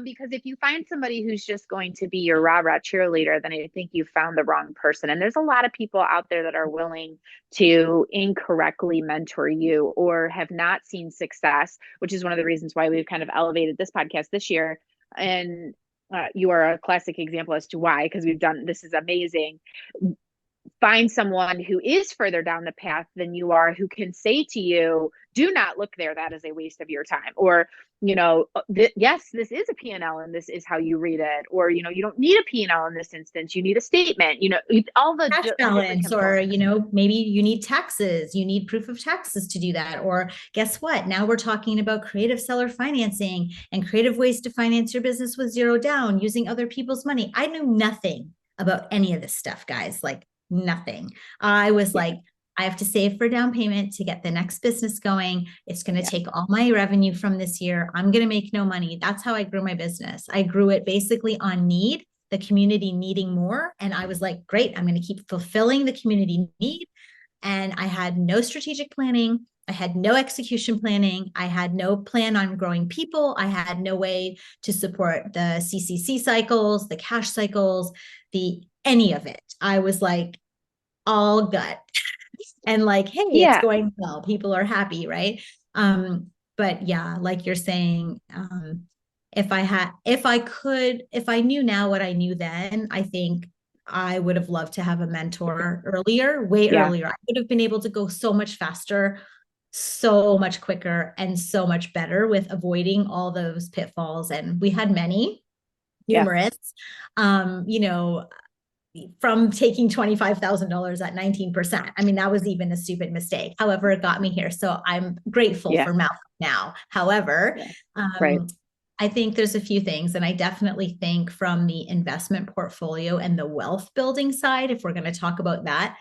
S2: because if you find somebody who's just going to be your rah rah cheerleader, then I think you found the wrong person. And there's a lot of people out there that are willing to incorrectly mentor you or have not seen success, which is one of the reasons why we've kind of elevated this podcast this year. And you are a classic example as to why, because we've done this is amazing. Find someone who is further down the path than you are, who can say to you, do not look there, that is a waste of your time. Or, you know, yes, this is a P&L and this is how you read it. Or, you know, you don't need a P&L in this instance, you need a statement, you know, all the
S1: Cash
S2: different
S1: balance, or
S2: components.
S1: maybe you need taxes, you need proof of taxes to do that. Or guess what, now we're talking about creative seller financing and creative ways to finance your business with zero down using other people's money. I knew nothing about any of this stuff, guys, like nothing. I was
S2: Yeah.
S1: like, I have to save for down payment to get the next business going. It's going to
S2: Yeah.
S1: take all my revenue from this year. I'm going to make no money. That's how I grew my business. I grew it basically on need, the community needing more. And I was like, great, I'm going to keep fulfilling the community need. And I had no strategic planning. I had no execution planning. I had no plan on growing people. I had no way to support the CCC cycles, the cash cycles, the any of it. I was like all gut and like, hey, it's
S2: Yeah.
S1: going well. People are happy, right? Um, but yeah, like you're saying, if I knew now what I knew then, I think I would have loved to have a mentor earlier, way
S2: Yeah.
S1: earlier. I would have been able to go so much faster, so much quicker, and so much better with avoiding all those pitfalls. And we had many,
S2: Yeah.
S1: numerous. You know, from taking $25,000 at 19%. I mean, that was even a stupid mistake. However, it got me here. So I'm grateful
S2: Yeah.
S1: for Mouth now. However,
S2: Yeah. Right.
S1: um, I think there's a few things, and I definitely think from the investment portfolio and the wealth building side, if we're going to talk about that,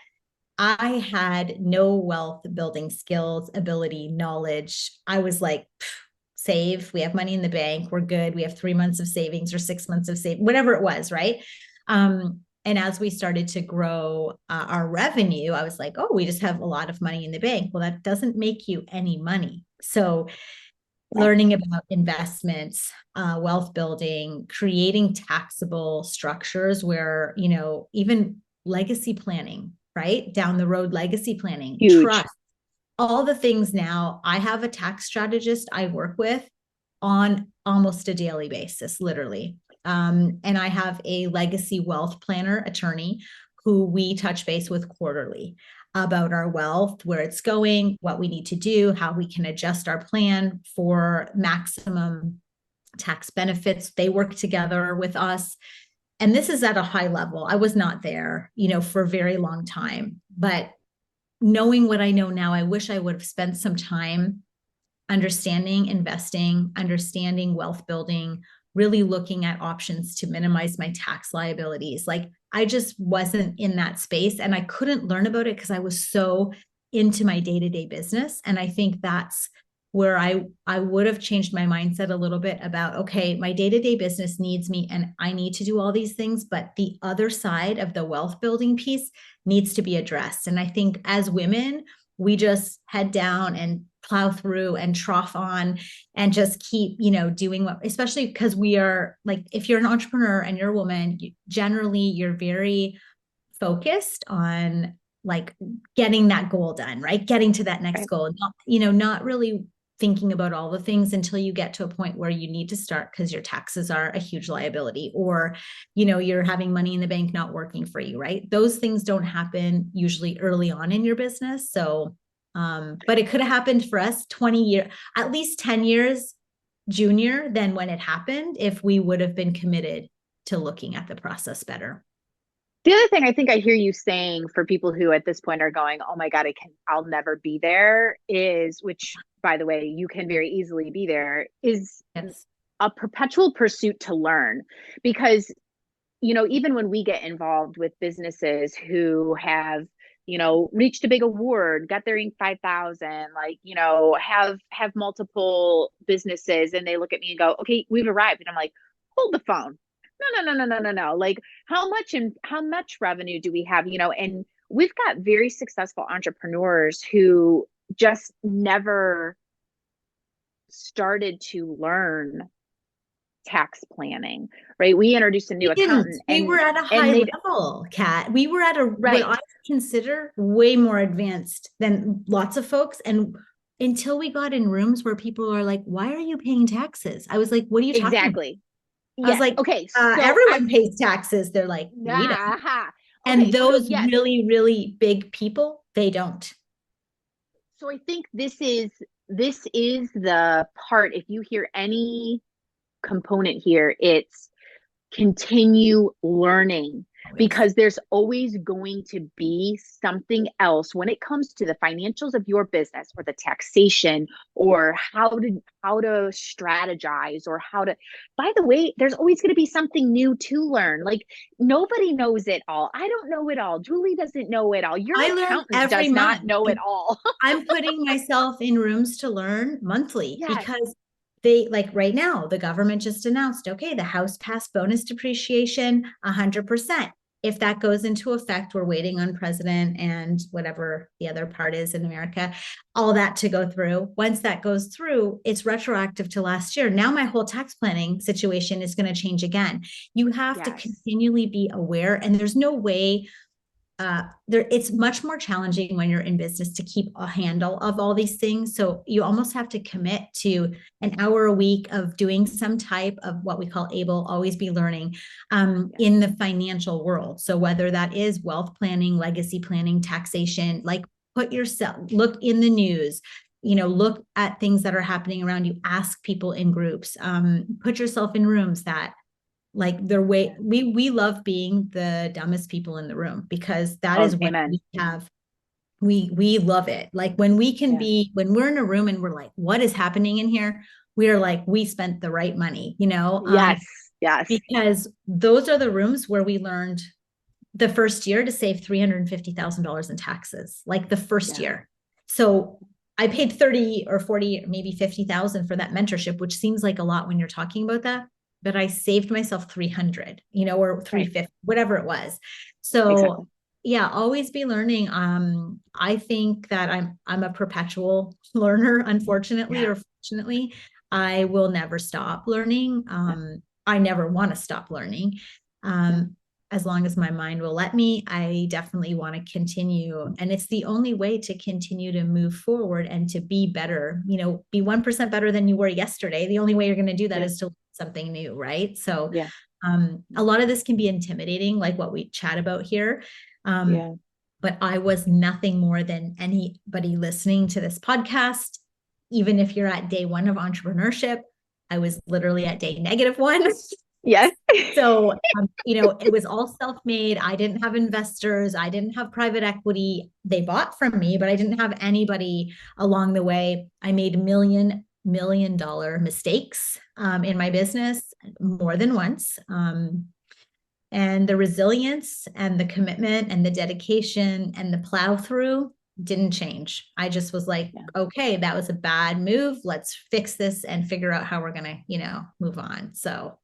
S1: I had no wealth building skills, ability, knowledge. I was like, save, we have money in the bank, we're good. We have 3 months of savings or 6 months of savings, whatever it was, right? And as we started to grow our revenue, I was like, oh, we just have a lot of money in the bank. Well, that doesn't make you any money. So
S2: Yeah.
S1: learning about investments, wealth building, creating taxable structures where, even legacy planning, right? Down the road, legacy planning,
S2: Huge.
S1: trust. all the things now, I have a tax strategist I work with on almost a daily basis, literally. And I have a legacy wealth planner attorney who we touch base with quarterly about our wealth, where it's going, what we need to do, how we can adjust our plan for maximum tax benefits. They work together with us. And this is at a high level. I was not there, for a very long time, but knowing what I know now, I wish I would have spent some time understanding investing, understanding wealth building, really looking at options to minimize my tax liabilities. Like I just wasn't in that space and I couldn't learn about it because I was so into my day-to-day business. And I think that's where I would have changed my mindset a little bit about, okay, my day-to-day business needs me and I need to do all these things, but the other side of the wealth building piece needs to be addressed. And I think as women, we just head down and plow through and trough on and just keep, doing what, especially because we are like, if you're an entrepreneur and you're a woman, generally you're very focused on like getting that goal done, right? Getting to that next
S2: Right.
S1: goal, not really thinking about all the things until you get to a point where you need to start because your taxes are a huge liability or you're having money in the bank not working for you, right? Those things don't happen usually early on in your business. So but it could have happened for us 20 years, at least 10 years junior than when it happened if we would have been committed to looking at the process better.
S2: The other thing I think I hear you saying for people who at this point are going, "Oh my God, I'll never be there," is, which by the way, you can very easily be there, is
S1: Yes.
S2: a perpetual pursuit to learn. Because, even when we get involved with businesses who have, reached a big award, got their Inc. 5,000, like, have multiple businesses, and they look at me and go, "Okay, we've arrived." And I'm like, "Hold the phone. No. Like, how much revenue do we have?" And we've got very successful entrepreneurs who just never started to learn tax planning, right? We introduced a new
S1: We didn't.
S2: accountant
S1: We were at a high
S2: and they'd
S1: level, Kat. We were at what
S2: right,
S1: I consider way more advanced than lots of folks. And until we got in rooms where people are like, "Why are you paying taxes?" I was like, "What are you talking about?"
S2: exactly.
S1: I was
S2: Yes.
S1: like,
S2: Okay. So
S1: everyone pays taxes. They're like, "We don't."
S2: aha.
S1: And
S2: Okay. So
S1: those
S2: yes.
S1: really, really big people, they don't.
S2: So I think this is the part. If you hear any component here, it's continue learning,
S1: Always.
S2: because there's always going to be something else when it comes to the financials of your business or the taxation or how to strategize or how to, by the way, there's always going to be something new to learn. Like, nobody knows it all. I don't know it all. Julie doesn't know it all. Your
S1: I learn
S2: accountant
S1: every
S2: does not
S1: month.
S2: know it all.
S1: I'm putting myself in rooms to learn monthly
S2: Yes.
S1: because they like right now, the government just announced, okay, the House passed bonus depreciation 100%. If that goes into effect, we're waiting on president and whatever the other part is in America, all that to go through. Once that goes through, it's retroactive to last year. Now my whole tax planning situation is going to change again. You have to
S2: Yes.
S1: continually be aware, and there's no way it's much more challenging when you're in business to keep a handle of all these things. So you almost have to commit to an hour a week of doing some type of what we call able, always be learning in the financial world. So whether that is wealth planning, legacy planning, taxation, like look in the news, look at things that are happening around you, ask people in groups, put yourself in rooms that like their way we love being the dumbest people in the room because that
S2: Oh,
S1: is when
S2: amen.
S1: we have we love it. Like when we can
S2: Yeah.
S1: be when we're in a room and we're like, what is happening in here? We are like, we spent the right money,
S2: Yes. Yes.
S1: because those are the rooms where we learned the first year to save $350,000 in taxes, like the first
S2: Yeah.
S1: year. So I paid 30 or 40, maybe 50,000 for that mentorship, which seems like a lot when you're talking about that, but I saved myself 300, or
S2: Right.
S1: 350, whatever it was. So
S2: Exactly.
S1: yeah, always be learning. I think that I'm a perpetual learner, unfortunately,
S2: Yeah.
S1: or fortunately. I will never stop learning.
S2: Yeah.
S1: I never want to stop learning.
S2: Yeah.
S1: Um, as long as my mind will let me, I definitely want to continue. And it's the only way to continue to move forward and to be better, be 1% better than you were yesterday. The only way you're going to do that
S2: Yeah.
S1: is to learn something new, right? So
S2: Yeah.
S1: a lot of this can be intimidating, like what we chat about here.
S2: Yeah.
S1: But I was nothing more than anybody listening to this podcast. Even if you're at day one of entrepreneurship, I was literally at day -1.
S2: Yeah.
S1: So, it was all self-made. I didn't have investors. I didn't have private equity. They bought from me, but I didn't have anybody along the way. I made million-dollar mistakes in my business more than once. And the resilience and the commitment and the dedication and the plow through didn't change. I just was like,
S2: Yeah.
S1: okay, that was a bad move. Let's fix this and figure out how we're going to, move on. So,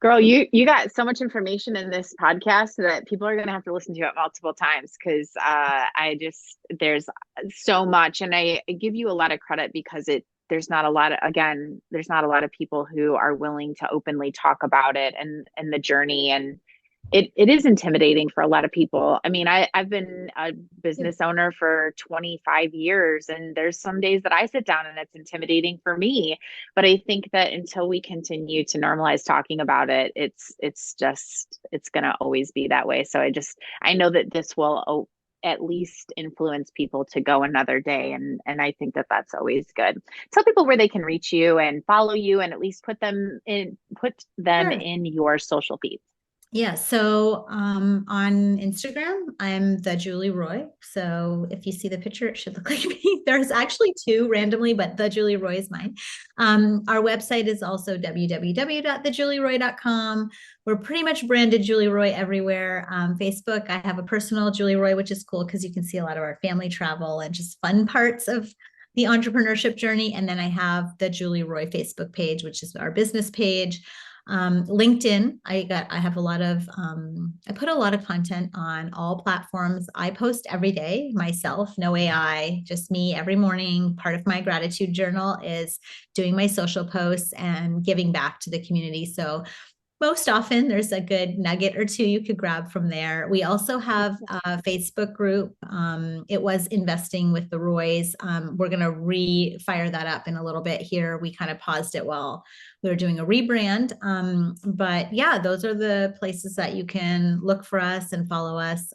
S2: Girl, you got so much information in this podcast that people are going to have to listen to it multiple times because there's so much, and I give you a lot of credit because there's not a lot of, again, there's not a lot of people who are willing to openly talk about it and the journey, and it is intimidating for a lot of people. I mean, I've been a business owner for 25 years, and there's some days that I sit down and it's intimidating for me. But I think that until we continue to normalize talking about it, it's gonna always be that way. So I know that this will at least influence people to go another day, and I think that that's always good. Tell people where they can reach you and follow you, and at least put them
S1: sure.
S2: in your social feeds.
S1: Yeah. So on Instagram, I'm the Julie Roy. So if you see the picture, it should look like me. There's actually two randomly, but the Julie Roy is mine. Our website is also www.thejulieroy.com. We're pretty much branded Julie Roy everywhere. Facebook, I have a personal Julie Roy, which is cool because you can see a lot of our family travel and just fun parts of the entrepreneurship journey. And then I have the Julie Roy Facebook page, which is our business page. LinkedIn, I have a lot of, I put a lot of content on all platforms. I post every day myself, no AI, just me every morning. Part of my gratitude journal is doing my social posts and giving back to the community. So most often there's a good nugget or two you could grab from there. We also have a Facebook group. It was Investing with the Roys. We're going to re-fire that up in a little bit here. We kind of paused it while we were doing a rebrand. But yeah, those are the places that you can look for us and follow us.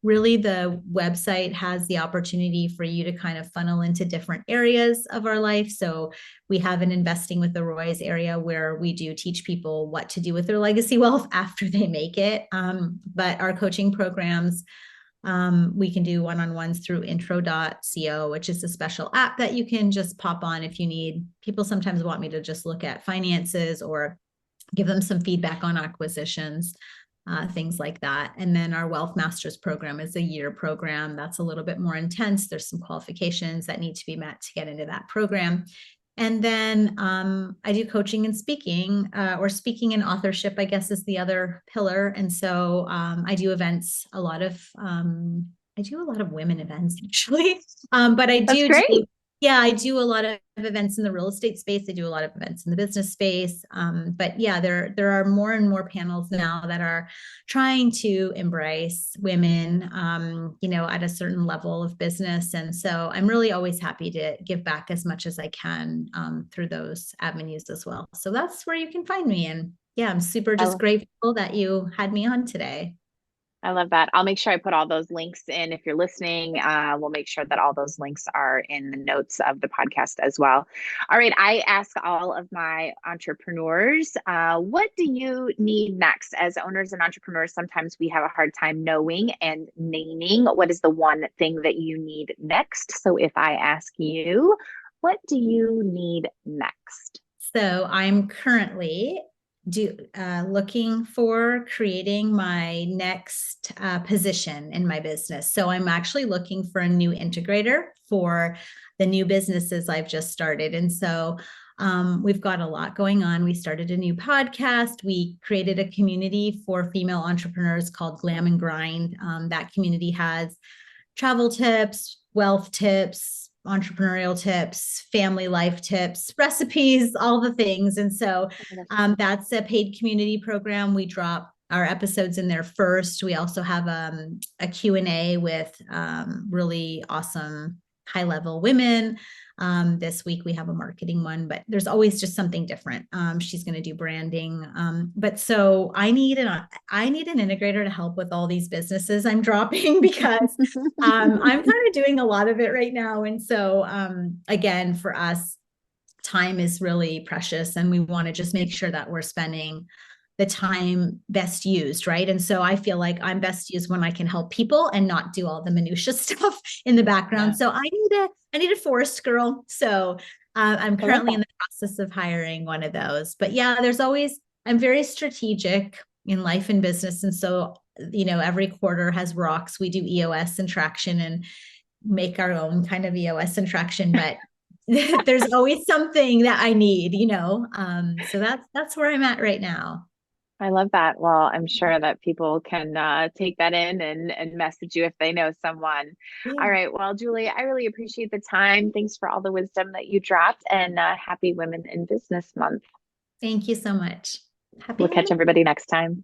S1: Really, the website has the opportunity for you to kind of funnel into different areas of our life. So we have an Investing with the Roys area where we do teach people what to do with their legacy wealth after they make it. But our coaching programs, we can do one-on-ones through intro.co, which is a special app that you can just pop on if you need. People sometimes want me to just look at finances or give them some feedback on acquisitions. Things like that. And then our Wealth Masters program is a year program that's a little bit more intense. There's some qualifications that need to be met to get into that program. And then I do coaching and speaking, or speaking and authorship, I guess, is the other pillar. And so I do events, I do a lot of women events actually, but I
S2: That's
S1: do
S2: great.
S1: yeah, I do a lot of events in the real estate space. I do a lot of events in the business space. But yeah, there are more and more panels now that are trying to embrace women, at a certain level of business. And so I'm really always happy to give back as much as I can through those avenues as well. So that's where you can find me. And yeah, I'm super just grateful that you had me on today.
S2: I love that. I'll make sure I put all those links in. If you're listening, we'll make sure that all those links are in the notes of the podcast as well. All right. I ask all of my entrepreneurs, what do you need next? As owners and entrepreneurs, sometimes we have a hard time knowing and naming what is the one thing that you need next. So if I ask you, what do you need next?
S1: So I'm currently looking for creating my next position in my business. So I'm actually looking for a new integrator for the new businesses I've just started. And so we've got a lot going on. We started a new podcast. We created a community for female entrepreneurs called Glam and Grind. That community has travel tips, wealth tips, entrepreneurial tips, family life tips, recipes, all the things. And so that's a paid community program. We drop our episodes in there first. We also have a Q&A with really awesome high level women. This week we have a marketing one, but there's always just something different. She's going to do branding. But so I need an integrator to help with all these businesses I'm dropping because I'm kind of doing a lot of it right now. And so again, for us, time is really precious and we want to just make sure that we're spending the time best used, right? And so I feel like I'm best used when I can help people and not do all the minutia stuff in the background.
S2: Yeah.
S1: So I need a forest girl. So I'm
S2: I love
S1: currently
S2: that.
S1: in the process of hiring one of those. But yeah, I'm very strategic in life and business. And so, every quarter has rocks. We do EOS and traction and make our own kind of EOS and traction, but there's always something that I need. So that's where I'm at right now.
S2: I love that. Well, I'm sure that people can take that in and message you if they know someone. All
S1: Yeah.
S2: right. Well, Julie, I really appreciate the time. Thanks for all the wisdom that you dropped, and happy Women in Business Month.
S1: Thank you so much. Happy
S2: We'll catch
S1: women.
S2: everybody next time.